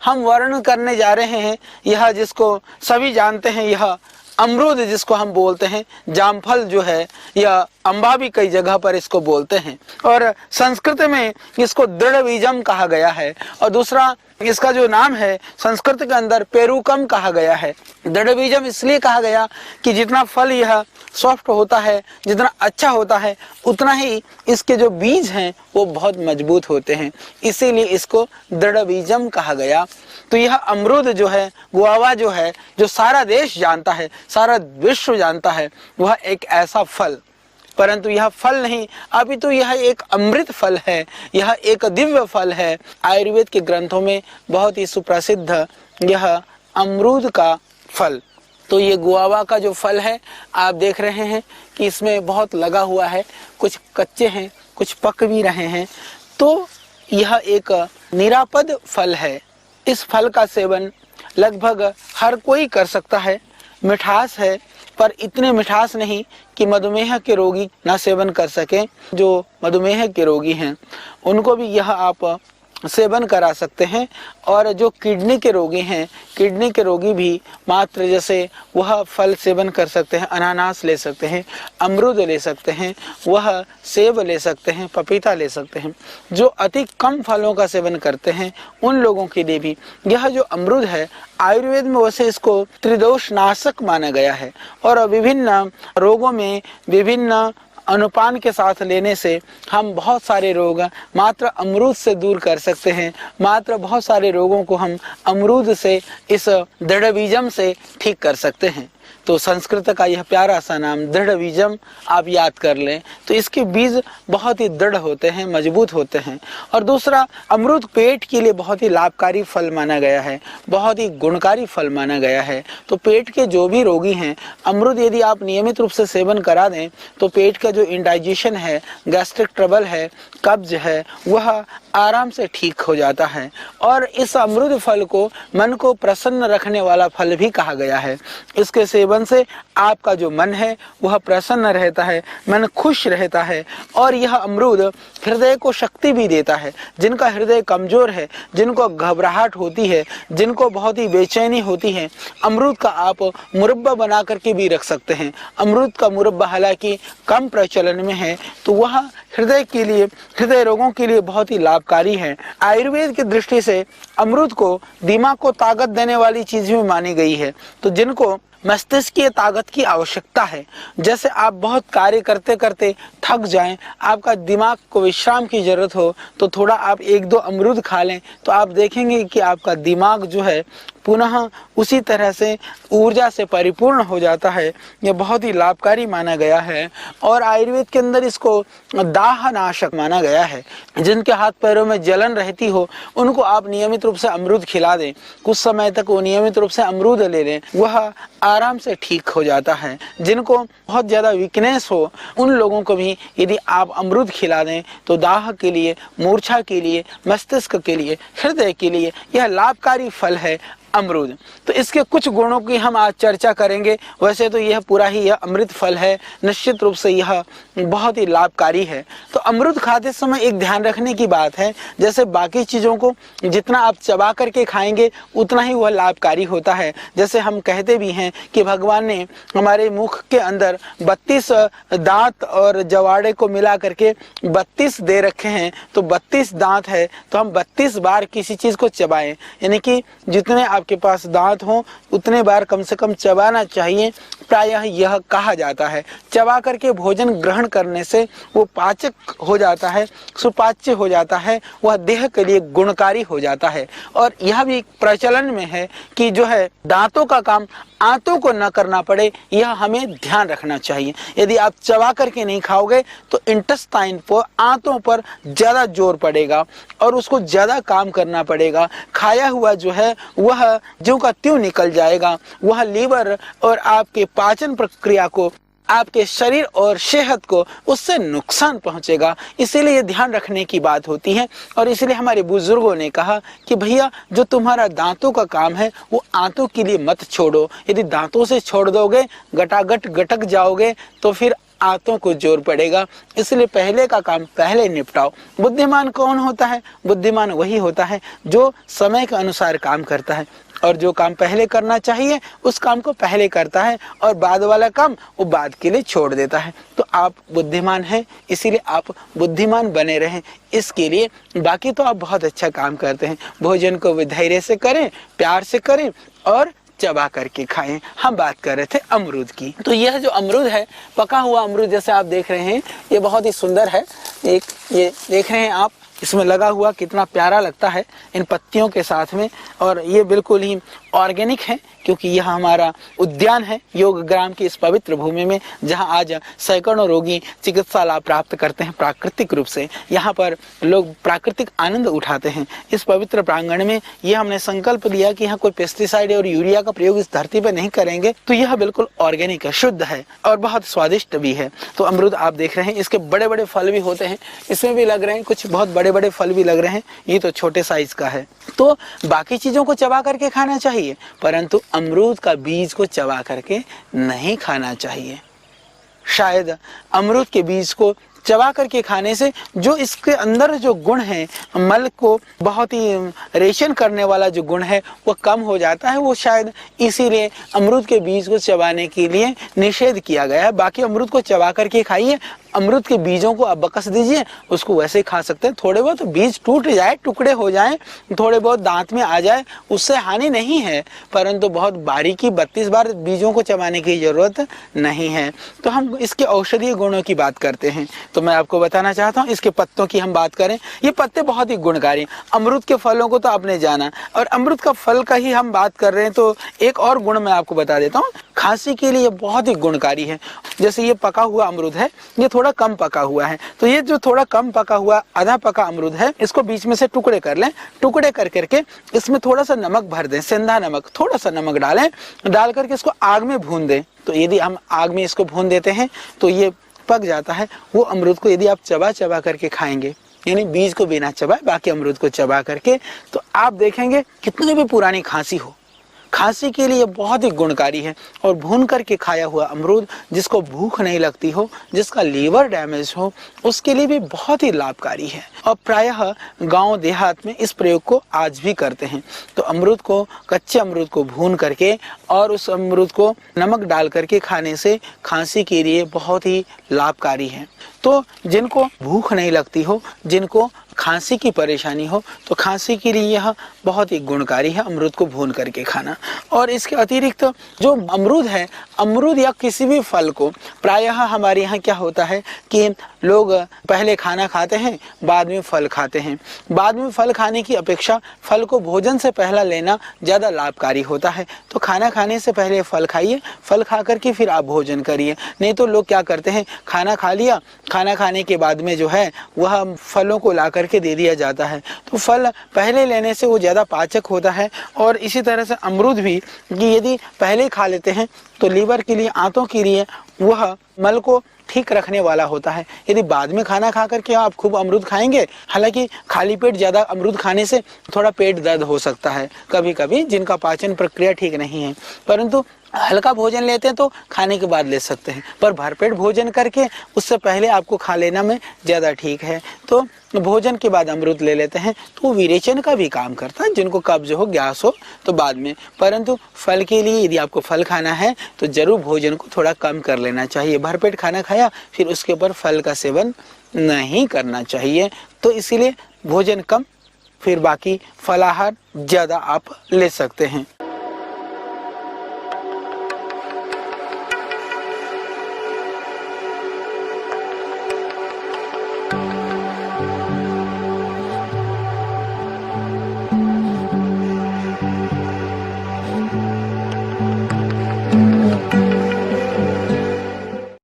हम वर्णन करने जा रहे हैं यह जिसको सभी जानते हैं, यह अमरूद जिसको हम बोलते हैं, जामफल जो है, यह अम्बा भी कई जगह पर इसको बोलते हैं और संस्कृत में इसको दृढ़बीजम कहा गया है। और दूसरा इसका जो नाम है संस्कृत के अंदर पेरुकम कहा गया है। दृढ़बीजम इसलिए कहा गया कि जितना फल यह सॉफ्ट होता है, जितना अच्छा होता है, उतना ही इसके जो बीज हैं वो बहुत मजबूत होते हैं, इसीलिए इसको दृढ़बीजम कहा गया। तो यह अमरूद जो है, गुआवा जो है, जो सारा देश जानता है, सारा विश्व जानता है, वह एक ऐसा फल, परंतु यह फल नहीं, अभी तो यह एक अमृत फल है, यह एक दिव्य फल है। आयुर्वेद के ग्रंथों में बहुत ही सुप्रसिद्ध यह अमरूद का फल। तो ये गुआवा का जो फल है, आप देख रहे हैं कि इसमें बहुत लगा हुआ है, कुछ कच्चे हैं, कुछ पक भी रहे हैं। तो यह एक निरापद फल है। इस फल का सेवन लगभग हर कोई कर सकता है। मिठास है, पर इतने मिठास नहीं कि मधुमेह के रोगी ना सेवन कर सकें। जो मधुमेह के रोगी हैं उनको भी यह आप सेवन करा सकते हैं। और जो किडनी के रोगी हैं, किडनी के रोगी भी मात्र जैसे वह फल सेवन कर सकते हैं, अनानास ले सकते हैं, अमरूद ले सकते हैं, वह सेब ले सकते हैं, पपीता ले सकते हैं। जो अति कम फलों का सेवन करते हैं उन लोगों के लिए भी यह जो अमरूद है, आयुर्वेद में वैसे इसको त्रिदोष नाशक माना गया है और विभिन्न रोगों में विभिन्न अनुपान के साथ लेने से हम बहुत सारे रोग मात्र अमरूद से दूर कर सकते हैं। मात्र बहुत सारे रोगों को हम अमरूद से, इस दृढ़बीजम से ठीक कर सकते हैं। तो संस्कृत का यह प्यारा सा नाम दृढ़बीजम आप याद कर लें। तो इसके बीज बहुत ही दृढ़ होते हैं, मजबूत होते हैं। और दूसरा, अमरूद पेट के लिए बहुत ही लाभकारी फल माना गया है, बहुत ही गुणकारी फल माना गया है। तो पेट के जो भी रोगी हैं, अमरूद यदि आप नियमित रूप से सेवन करा दें तो पेट का जो इंडाइजेशन है, गैस्ट्रिक ट्रबल है, कब्ज है, वह आराम से ठीक हो जाता है। और इस अमरूद फल को मन को प्रसन्न रखने वाला फल भी कहा गया है। इसके सेवन से आपका जो मन है वह प्रसन्न रहता है, मन खुश रहता है। और यह अमरूद हृदय को शक्ति भी देता है। जिनका हृदय कमजोर है, जिनको घबराहट होती है, जिनको बहुत ही बेचैनी होती है, अमरूद का आप मुरब्बा बना करके भी रख सकते हैं। अमरूद का मुरब्बा हालांकि कम प्रचलन में है, तो वह हृदय के लिए, हृदय रोगों के लिए बहुत ही लाभकारी है। आयुर्वेद की दृष्टि से अमरूद को दिमाग को ताकत देने वाली चीज भी मानी गई है। तो जिनको मस्तिष्क की ताकत की आवश्यकता है, जैसे आप बहुत कार्य करते करते थक जाएं, आपका दिमाग को विश्राम की जरूरत हो, तो थोड़ा आप 1-2 अमरूद खा लें तो आप देखेंगे कि आपका दिमाग जो है पुनः उसी तरह से ऊर्जा से परिपूर्ण हो जाता है। यह बहुत ही लाभकारी माना गया है। और आयुर्वेद के अंदर इसको दाहनाशक माना गया है। जिनके हाथ पैरों में जलन रहती हो उनको आप नियमित रूप से अमरूद खिला दें, कुछ समय तक वो नियमित रूप से अमरूद ले लें, वह आराम से ठीक हो जाता है। जिनको बहुत ज्यादा वीकनेस हो उन लोगों को भी यदि आप अमरूद खिला दें तो दाह के लिए, मूर्छा के लिए, मस्तिष्क के लिए, हृदय के लिए यह लाभकारी फल है अमरूद। तो इसके कुछ गुणों की हम आज चर्चा करेंगे। वैसे तो यह पूरा ही यह अमृत फल है, निश्चित रूप से यह बहुत ही लाभकारी है। तो अमरूद खाते समय एक ध्यान रखने की बात है, जैसे बाकी चीजों को जितना आप चबा करके खाएंगे उतना ही वह लाभकारी होता है। जैसे हम कहते भी हैं कि भगवान ने हमारे मुख के अंदर 32 दांत और जवाड़े को मिला करके 32 दे रखे हैं। तो 32 दांत है तो हम 32 बार किसी चीज को चबाएं, यानी कि जितने आपके पास दांत हो उतने बार कम से कम चबाना चाहिए। प्रायः यह कहा जाता है चबा करके भोजन ग्रहण करने से वो पाचक हो जाता है, सुपाच्य हो जाता है, वह देह के लिए गुणकारी हो जाता है। और यह भी प्रचलन में है कि जो है दांतों का काम आंतों को न करना पड़े, यह हमें ध्यान रखना चाहिए। यदि आप चबा करके नहीं खाओगे तो इंटेस्टाइन पर, आंतों पर ज्यादा जोर पड़ेगा और उसको ज्यादा काम करना पड़ेगा। खाया हुआ जो है वह ज्यों का त्यों निकल जाएगा, वह लीवर और आपके पाचन प्रक्रिया को, आपके शरीर और सेहत को उससे नुकसान पहुंचेगा। इसीलिए ये ध्यान रखने की बात होती है। और इसलिए हमारे बुजुर्गों ने कहा कि भैया जो तुम्हारा दांतों का काम है वो आंतों के लिए मत छोड़ो। यदि दांतों से छोड़ दोगे, गटागट गटक जाओगे तो फिर आंतों को जोर पड़ेगा, इसलिए पहले का काम पहले निपटाओ। बुद्धिमान कौन होता है? बुद्धिमान वही होता है जो समय के अनुसार काम करता है और जो काम पहले करना चाहिए उस काम को पहले करता है और बाद वाला काम वो बाद के लिए छोड़ देता है। तो आप बुद्धिमान हैं, इसीलिए आप बुद्धिमान बने रहें, इसके लिए। बाकी तो आप बहुत अच्छा काम करते हैं। भोजन को धैर्य से करें, प्यार से करें और चबा करके खाएं। हम बात कर रहे थे अमरूद की। तो यह जो अमरूद है, पका हुआ अमरूद जैसे आप देख रहे हैं, ये बहुत ही सुंदर है। एक ये देख रहे हैं आप, इसमें लगा हुआ कितना प्यारा लगता है इन पत्तियों के साथ में। और ये बिल्कुल ही ऑर्गेनिक है क्योंकि यह हमारा उद्यान है योग ग्राम की इस पवित्र भूमि में, जहां आज सैकड़ों रोगी चिकित्सा लाभ प्राप्त करते हैं प्राकृतिक रूप से। यहाँ पर लोग प्राकृतिक आनंद उठाते हैं। इस पवित्र प्रांगण में यह हमने संकल्प लिया कि यहाँ कोई पेस्टिसाइड और यूरिया का प्रयोग इस धरती पर नहीं करेंगे। तो यह बिल्कुल ऑर्गेनिक है, शुद्ध है और बहुत स्वादिष्ट भी है। तो अमरूद आप देख रहे हैं, इसके बड़े बड़े फल भी होते हैं, इसमें भी लग रहे हैं कुछ बहुत बड़े बड़े फल भी लग रहे हैं। ये तो छोटे साइज का है। तो बाकी चीजों को चबा करके खाना चाहिए, परंतु अमरूद का बीज को चबा करके नहीं खाना चाहिए। शायद अमरूद के बीज को चबा करके खाने से जो इसके अंदर जो गुण है, मल को बहुत ही रेशन करने वाला जो गुण है वो कम हो जाता है। वो शायद इसीलिए अमरूद के बीज को चबाने के लिए निषेध किया गया है। बाकी अमरूद को चबा करके खाइए। अमरूद के बीजों को आप बकस दीजिए, उसको वैसे ही खा सकते हैं। थोड़े बहुत बीज टूट जाए, टुकड़े हो जाएं, थोड़े बहुत दांत में आ जाए, उससे हानि नहीं है, परंतु बहुत बारीकी 32 बार बीजों को चबाने की जरूरत नहीं है। तो हम इसके औषधीय गुणों की बात करते हैं। तो मैं आपको बताना चाहता हूँ, इसके पत्तों की हम बात करें, ये पत्ते बहुत ही गुणकारी। अमरूद के फलों को तो आपने जाना, और अमरूद का फल का ही हम बात कर रहे हैं तो एक और गुण मैं आपको बता देता हूँ। खांसी के लिए बहुत ही गुणकारी है। जैसे ये पका हुआ अमरूद है, ये थोड़ा कम पका हुआ है, तो ये जो थोड़ा कम पका हुआ आधा पका अमरूद है, इसको बीच में से टुकड़े कर लें। टुकड़े कर करके इसमें थोड़ा सा नमक भर दें, सेंधा नमक, थोड़ा सा नमक डालें, डाल करके इसको आग में भून दें। तो यदि हम आग में इसको भून देते हैं तो ये पक जाता है। वो अमरूद को यदि आप चबा चबा करके खाएंगे, यानी बीज को बिना चबाए बाकी अमरूद को चबा करके, तो आप देखेंगे कितनी भी पुरानी खांसी हो, खांसी के लिए बहुत ही गुणकारी है। और भून करके खाया हुआ अमरूद, जिसको भूख नहीं लगती हो, जिसका लीवर डैमेज हो, उसके लिए भी बहुत ही लाभकारी है। और प्रायः गांव देहात में इस प्रयोग को आज भी करते हैं। तो अमरूद को, कच्चे अमरूद को भून करके और उस अमरूद को नमक डाल करके खाने से खांसी के लिए बहुत ही लाभकारी है। तो जिनको भूख नहीं लगती हो, जिनको खांसी की परेशानी हो, तो खांसी के लिए यह बहुत ही गुणकारी है अमरूद को भून करके खाना। और इसके अतिरिक्त जो अमरूद है, अमरूद या किसी भी फल को प्रायः हमारे यहाँ क्या होता है कि लोग पहले खाना खाते हैं, बाद में फल खाते हैं। बाद में फल खाने की अपेक्षा फल को भोजन से पहला लेना ज़्यादा लाभकारी होता है। तो खाना खाने से पहले फल खाइए, फल खा करके फिर आप भोजन करिए। नहीं तो लोग क्या करते हैं, खाना खा लिया, खाना खाने के बाद में जो है वह फलों को ला करके दे दिया जाता है। तो फल पहले लेने से वो ज़्यादा पाचक होता है। और इसी तरह से अमरूद भी कि यदि पहले खा लेते हैं तो लीवर के लिए, आंतों के लिए वह मल को ठीक रखने वाला होता है। यदि बाद में खाना खा करके आप खूब अमरूद खाएंगे, हालांकि खाली पेट ज़्यादा अमरूद खाने से थोड़ा पेट दर्द हो सकता है कभी कभी, जिनका पाचन प्रक्रिया ठीक नहीं है, परंतु हल्का भोजन लेते हैं तो खाने के बाद ले सकते हैं। पर भरपेट भोजन करके उससे पहले आपको खा लेना में ज़्यादा ठीक है। तो भोजन के बाद अमरूद ले लेते हैं तो वो विरेचन का भी काम करता है। जिनको कब्ज हो, गैस हो तो बाद में, परंतु फल के लिए यदि आपको फल खाना है तो जरूर भोजन को थोड़ा कम कर लेना चाहिए। भरपेट खाना खाया फिर उसके ऊपर फल का सेवन नहीं करना चाहिए। तो इसीलिए भोजन कम, फिर बाकी फलाहार ज़्यादा आप ले सकते हैं।